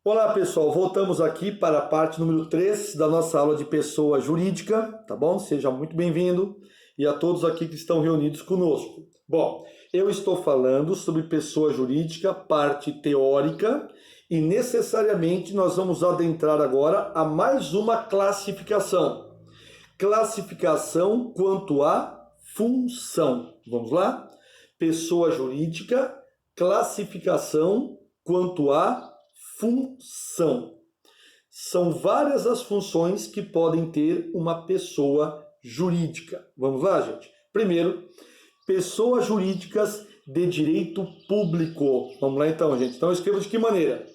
Olá pessoal, voltamos aqui para a parte número 3 da nossa aula de pessoa jurídica, tá bom? Seja muito bem-vindo e a todos aqui que estão reunidos conosco. Bom, eu estou falando sobre pessoa jurídica, parte teórica, e necessariamente nós vamos adentrar agora a mais uma classificação. Classificação quanto à função. Vamos lá? Pessoa jurídica, classificação quanto à função. São várias as funções que podem ter uma pessoa jurídica. Vamos lá, gente? Primeiro, pessoas jurídicas de direito público. Vamos lá então, gente. Então eu escrevo de que maneira?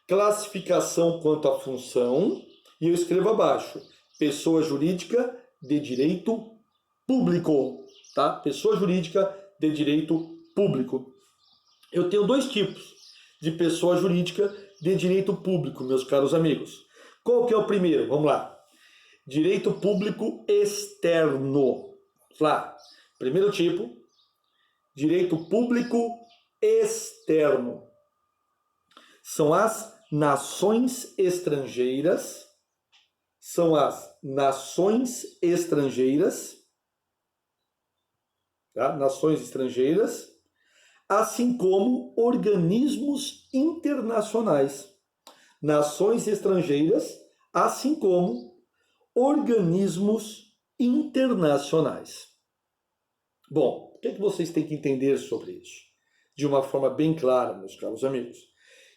Classificação quanto à função, e eu escrevo abaixo: pessoa jurídica de direito público, tá? Pessoa jurídica de direito público. Eu tenho dois tipos de pessoa jurídica de direito público, meus caros amigos. Qual que é o primeiro? Vamos lá. Direito público externo. Vamos lá. Primeiro tipo, direito público externo. São as nações estrangeiras. São as nações estrangeiras. Tá? Nações estrangeiras. Assim como organismos internacionais. Nações estrangeiras, assim como organismos internacionais. Bom, o que é que vocês têm que entender sobre isso? De uma forma bem clara, meus caros amigos,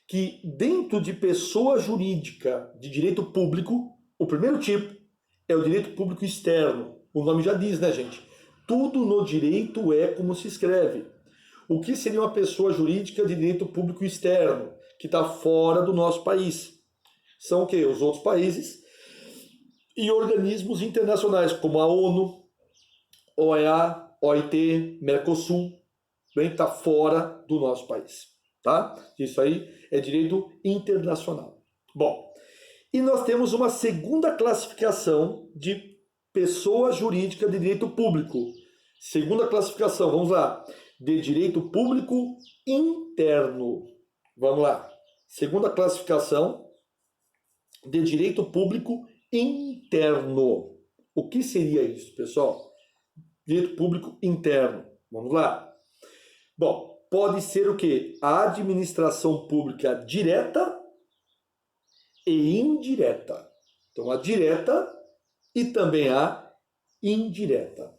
que dentro de pessoa jurídica de direito público, o primeiro tipo é o direito público externo. O nome já diz, né, gente? Tudo no direito é como se escreve. O que seria uma pessoa jurídica de direito público externo, que está fora do nosso país? São o quê? Os outros países e organismos internacionais, como a ONU, OEA, OIT, Mercosul, bem, está fora do nosso país. Tá? Isso aí é direito internacional. Bom, e nós temos uma segunda classificação de pessoa jurídica de direito público. Segunda classificação, vamos lá. De direito público interno. Vamos lá. Segunda classificação de direito público interno. O que seria isso, pessoal? Direito público interno. Vamos lá. Bom, pode ser o quê? A administração pública direta e indireta. Então, a direta e também a indireta.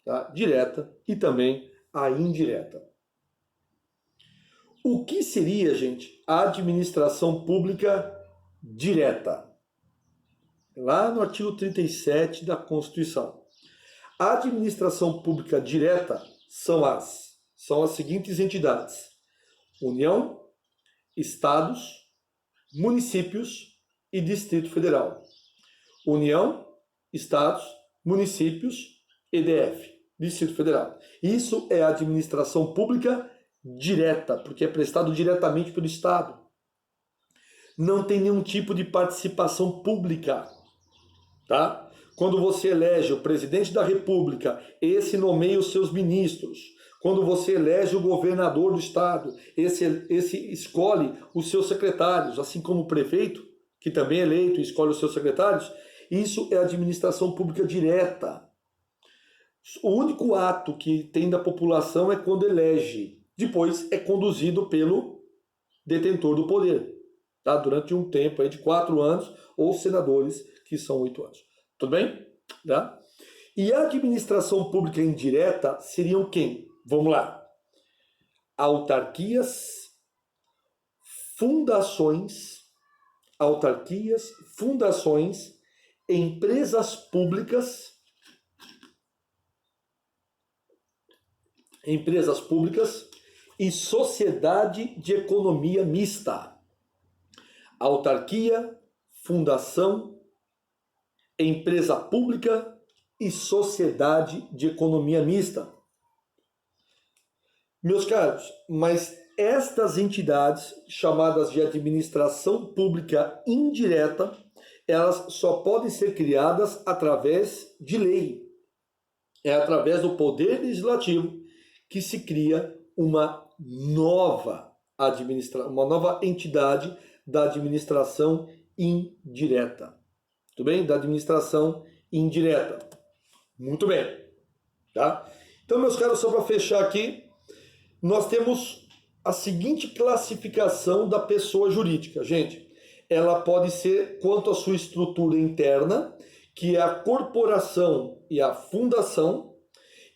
Tá? Direta e também a indireta. O que seria, gente, a administração pública direta? Lá no artigo 37 da Constituição. A administração pública direta são as seguintes entidades: União, Estados, Municípios e Distrito Federal. União, Estados, Municípios e DF. Distrito Federal. Isso é a administração pública direta, porque é prestado diretamente pelo Estado. Não tem nenhum tipo de participação pública, tá? Quando você elege o presidente da República, esse nomeia os seus ministros. Quando você elege o governador do estado, esse escolhe os seus secretários, assim como o prefeito, que também é eleito e escolhe os seus secretários. Isso é administração pública direta. O único ato que tem da população é quando elege. Depois é conduzido pelo detentor do poder, tá? Durante um tempo aí de 4 anos, ou senadores, que são 8 anos. Tudo bem? Tá? E a administração pública indireta seriam quem? Vamos lá. Autarquias, fundações, empresas públicas e sociedade de economia mista. Autarquia, fundação, empresa pública e sociedade de economia mista. Meus caros, mas estas entidades, chamadas de administração pública indireta, elas só podem ser criadas através de lei. É através do poder legislativo que se cria uma nova entidade da administração indireta. Tudo bem? Da administração indireta. Muito bem. Tá? Então, meus caros, só para fechar aqui, nós temos a seguinte classificação da pessoa jurídica. Gente, ela pode ser quanto à sua estrutura interna, que é a corporação e a fundação,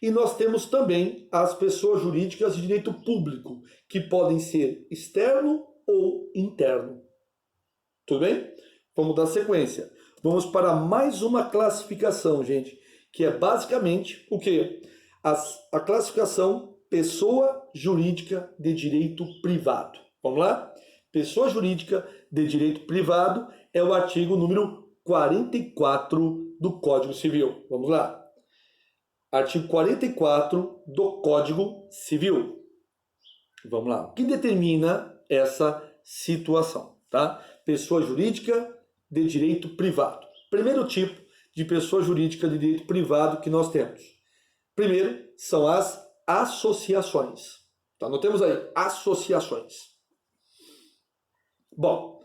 e nós temos também as pessoas jurídicas de direito público, que podem ser externo ou interno. Tudo bem? Vamos dar sequência. Vamos para mais uma classificação, gente, que é basicamente o quê? A classificação pessoa jurídica de direito privado. Vamos lá? Pessoa jurídica de direito privado é o artigo número 44 do Código Civil. Vamos lá. Artigo 44 do Código Civil. Vamos lá. O que determina essa situação? Tá? Pessoa jurídica de direito privado. Primeiro tipo de pessoa jurídica de direito privado que nós temos. Primeiro são as associações. Tá? Nós temos aí associações. Bom,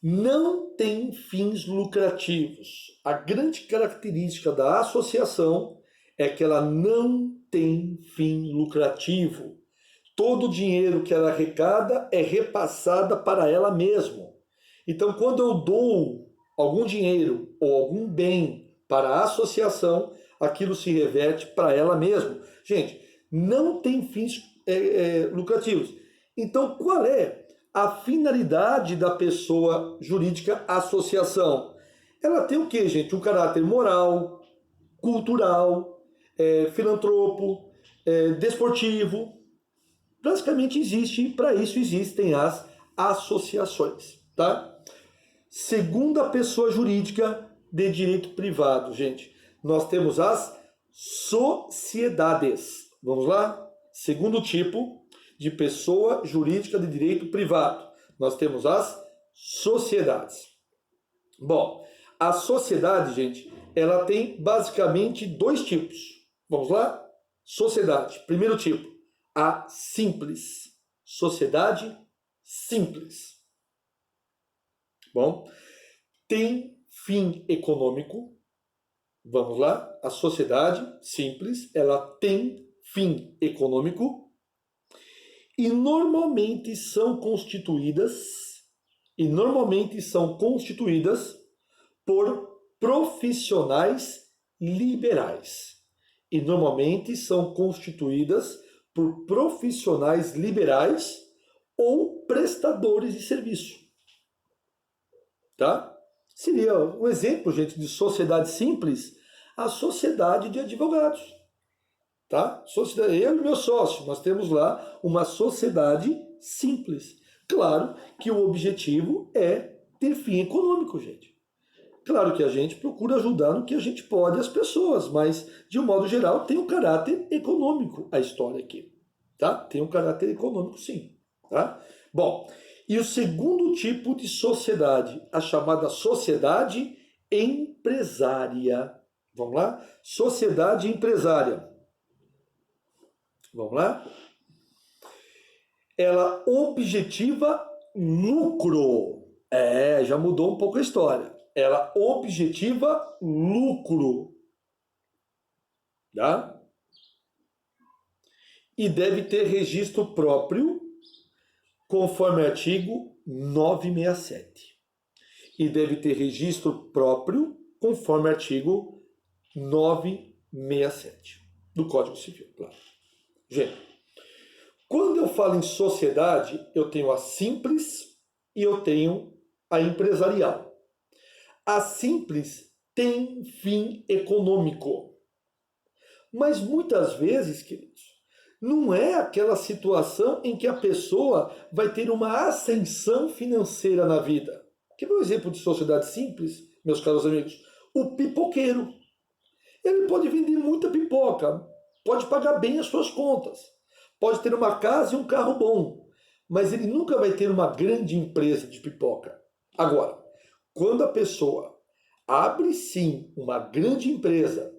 não tem fins lucrativos. A grande característica da associação é que ela não tem fim lucrativo. Todo o dinheiro que ela arrecada é repassada para ela mesma. Então, quando eu dou algum dinheiro ou algum bem para a associação, aquilo se reverte para ela mesma. Gente, não tem fins lucrativos. Então, qual é a finalidade da pessoa jurídica associação? Ela tem o quê, gente? Um caráter moral, cultural, filantropo, desportivo. Basicamente para isso existem as associações, tá? Segunda pessoa jurídica de direito privado, gente, nós temos as sociedades. Vamos lá? Segundo tipo de pessoa jurídica de direito privado, nós temos as sociedades. Bom, a sociedade, gente, ela tem basicamente dois tipos. Vamos lá? Sociedade. Primeiro tipo, a simples. Sociedade simples. Bom, tem fim econômico. Vamos lá? A sociedade simples, ela tem fim econômico e normalmente são constituídas por profissionais liberais. E normalmente são constituídas por profissionais liberais ou prestadores de serviço. Tá? Seria um exemplo, gente, de sociedade simples, a sociedade de advogados. Tá? Eu e meu sócio, nós temos lá uma sociedade simples. Claro que o objetivo é ter fim econômico, gente. Claro que a gente procura ajudar no que a gente pode as pessoas, mas, de um modo geral, tem um caráter econômico a história aqui. Tá? Tem um caráter econômico, sim. Tá? Bom, e o segundo tipo de sociedade, a chamada sociedade empresária. Vamos lá? Sociedade empresária. Vamos lá? Ela objetiva lucro. Já mudou um pouco a história. Ela objetiva lucro. Tá? E deve ter registro próprio, conforme artigo 967. E deve ter registro próprio, conforme artigo 967 do Código Civil, claro. Gente, quando eu falo em sociedade, eu tenho a simples e eu tenho a empresarial. A simples tem fim econômico. Mas muitas vezes, queridos, não é aquela situação em que a pessoa vai ter uma ascensão financeira na vida. Quer ver um exemplo de sociedade simples, meus caros amigos? O pipoqueiro. Ele pode vender muita pipoca, pode pagar bem as suas contas, pode ter uma casa e um carro bom, mas ele nunca vai ter uma grande empresa de pipoca. Agora, quando a pessoa abre sim uma grande empresa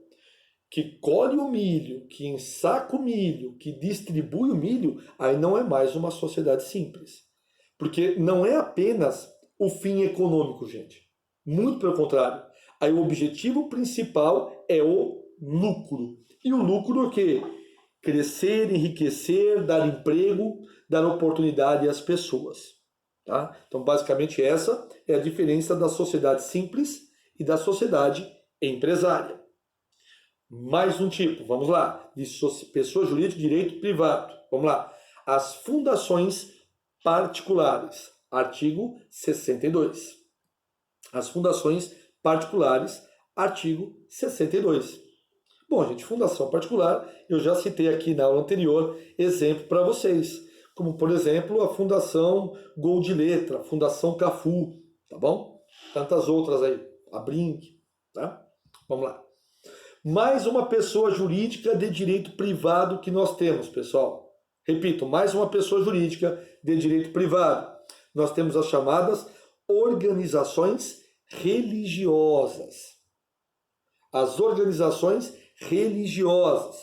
que colhe o milho, que ensaca o milho, que distribui o milho, aí não é mais uma sociedade simples. Porque não é apenas o fim econômico, gente. Muito pelo contrário. Aí o objetivo principal é o lucro. E o lucro é o quê? Crescer, enriquecer, dar emprego, dar oportunidade às pessoas. Tá? Então, basicamente, essa é a diferença da sociedade simples e da sociedade empresária. Mais um tipo, vamos lá, de pessoa jurídica de direito privado. Vamos lá. As fundações particulares. Artigo 62. As fundações particulares. Artigo 62. Bom, gente, fundação particular, eu já citei aqui na aula anterior exemplo para vocês. Como, por exemplo, a Fundação Gol de Letra, a Fundação Cafu, tá bom? Tantas outras aí, a Brink, tá? Vamos lá. Mais uma pessoa jurídica de direito privado que nós temos, pessoal. Repito, mais uma pessoa jurídica de direito privado. Nós temos as chamadas organizações religiosas. As organizações religiosas.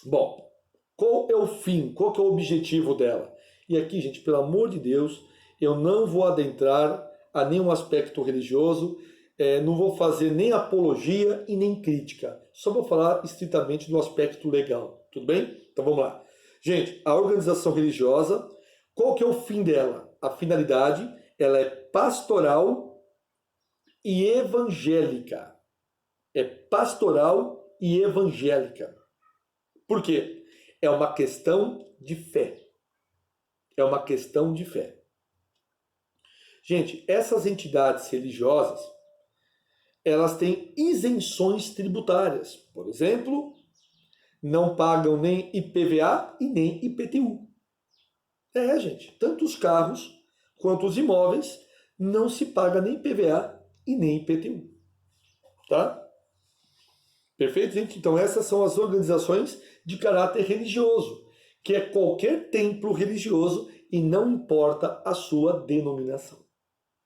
Bom, qual é o fim? Qual que é o objetivo dela? E aqui, gente, pelo amor de Deus, eu não vou adentrar a nenhum aspecto religioso, não vou fazer nem apologia e nem crítica. Só vou falar estritamente do aspecto legal. Tudo bem? Então vamos lá. Gente, a organização religiosa, qual que é o fim dela? A finalidade, ela é pastoral e evangélica. É pastoral e evangélica. Por quê? É uma questão de fé. É uma questão de fé. Gente, essas entidades religiosas, elas têm isenções tributárias. Por exemplo, não pagam nem IPVA e nem IPTU. Gente, tanto os carros quanto os imóveis não se paga nem IPVA e nem IPTU. Tá? Perfeito, gente? Então essas são as organizações de caráter religioso, que é qualquer templo religioso e não importa a sua denominação.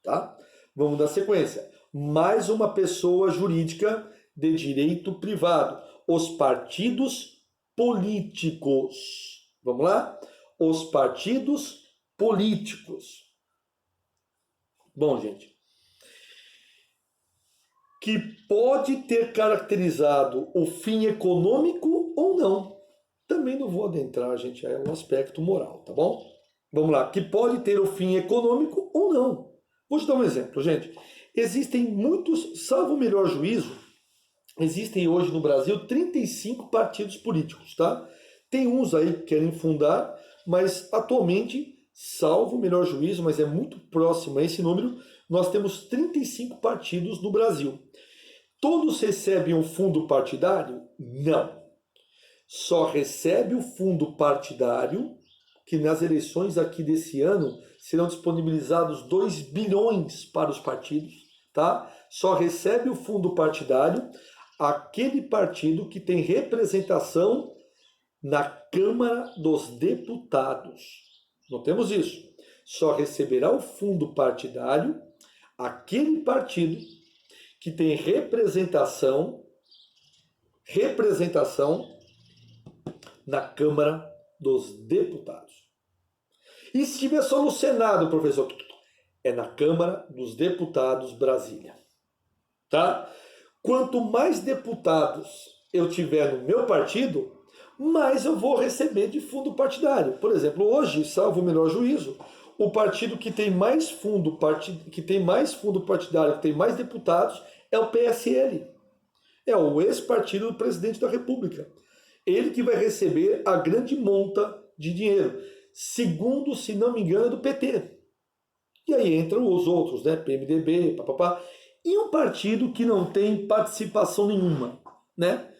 Tá? Vamos dar sequência. Mais uma pessoa jurídica de direito privado. Os partidos políticos. Vamos lá? Os partidos políticos. Bom, gente, que pode ter caracterizado o fim econômico ou não. Também não vou adentrar, gente, é um aspecto moral, tá bom? Vamos lá, que pode ter o fim econômico ou não. Vou te dar um exemplo, gente. Existem muitos, salvo o melhor juízo, existem hoje no Brasil 35 partidos políticos, tá? Tem uns aí que querem fundar, mas atualmente, salvo o melhor juízo, mas é muito próximo a esse número, nós temos 35 partidos no Brasil. Todos recebem um fundo partidário? Não. Só recebe o fundo partidário, que nas eleições aqui desse ano serão disponibilizados 2 bilhões para os partidos, tá? Só recebe o fundo partidário aquele partido que tem representação na Câmara dos Deputados. Notemos isso. Só receberá o fundo partidário aquele partido que tem representação na Câmara dos Deputados. E se tiver só no Senado, professor? É na Câmara dos Deputados Brasília. Tá? Quanto mais deputados eu tiver no meu partido, mais eu vou receber de fundo partidário. Por exemplo, hoje, salvo o melhor juízo, o partido que tem mais fundo partidário, que tem mais deputados, é o PSL. É o ex-partido do presidente da República. Ele que vai receber a grande monta de dinheiro. Segundo, se não me engano, é do PT. E aí entram os outros, né? PMDB, papapá. E um partido que não tem participação nenhuma, né?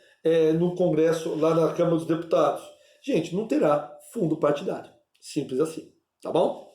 No Congresso, lá na Câmara dos Deputados. Gente, não terá fundo partidário. Simples assim, tá bom?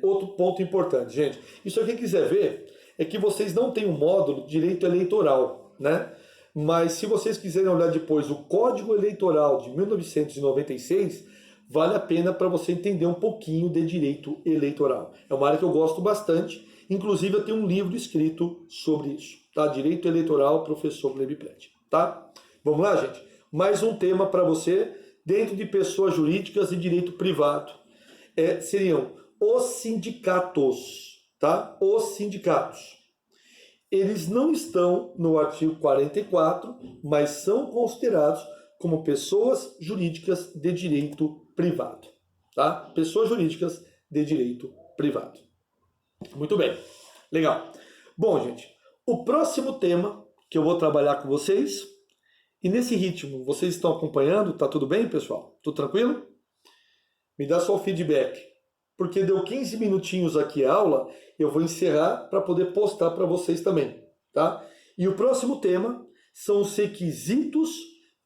Outro ponto importante, gente. Isso aqui, quem quiser ver, é que vocês não têm um módulo de direito eleitoral, né? Mas se vocês quiserem olhar depois o Código Eleitoral de 1996, vale a pena para você entender um pouquinho de direito eleitoral. É uma área que eu gosto bastante. Inclusive, eu tenho um livro escrito sobre isso, tá? Direito Eleitoral, professor Gleb Plet, tá? Vamos lá, gente? Mais um tema para você, dentro de pessoas jurídicas e direito privado. Seriam os sindicatos, tá? Os sindicatos. Eles não estão no artigo 44, mas são considerados como pessoas jurídicas de direito privado, tá? Pessoas jurídicas de direito privado. Muito bem, legal. Bom, gente, o próximo tema que eu vou trabalhar com vocês, e nesse ritmo, vocês estão acompanhando? Tá tudo bem, pessoal? Tudo tranquilo? Me dá só o feedback. Porque deu 15 minutinhos aqui a aula, eu vou encerrar para poder postar para vocês também, tá? E o próximo tema são os requisitos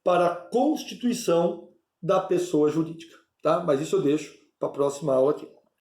para a constituição da pessoa jurídica, tá? Mas isso eu deixo para a próxima aula aqui.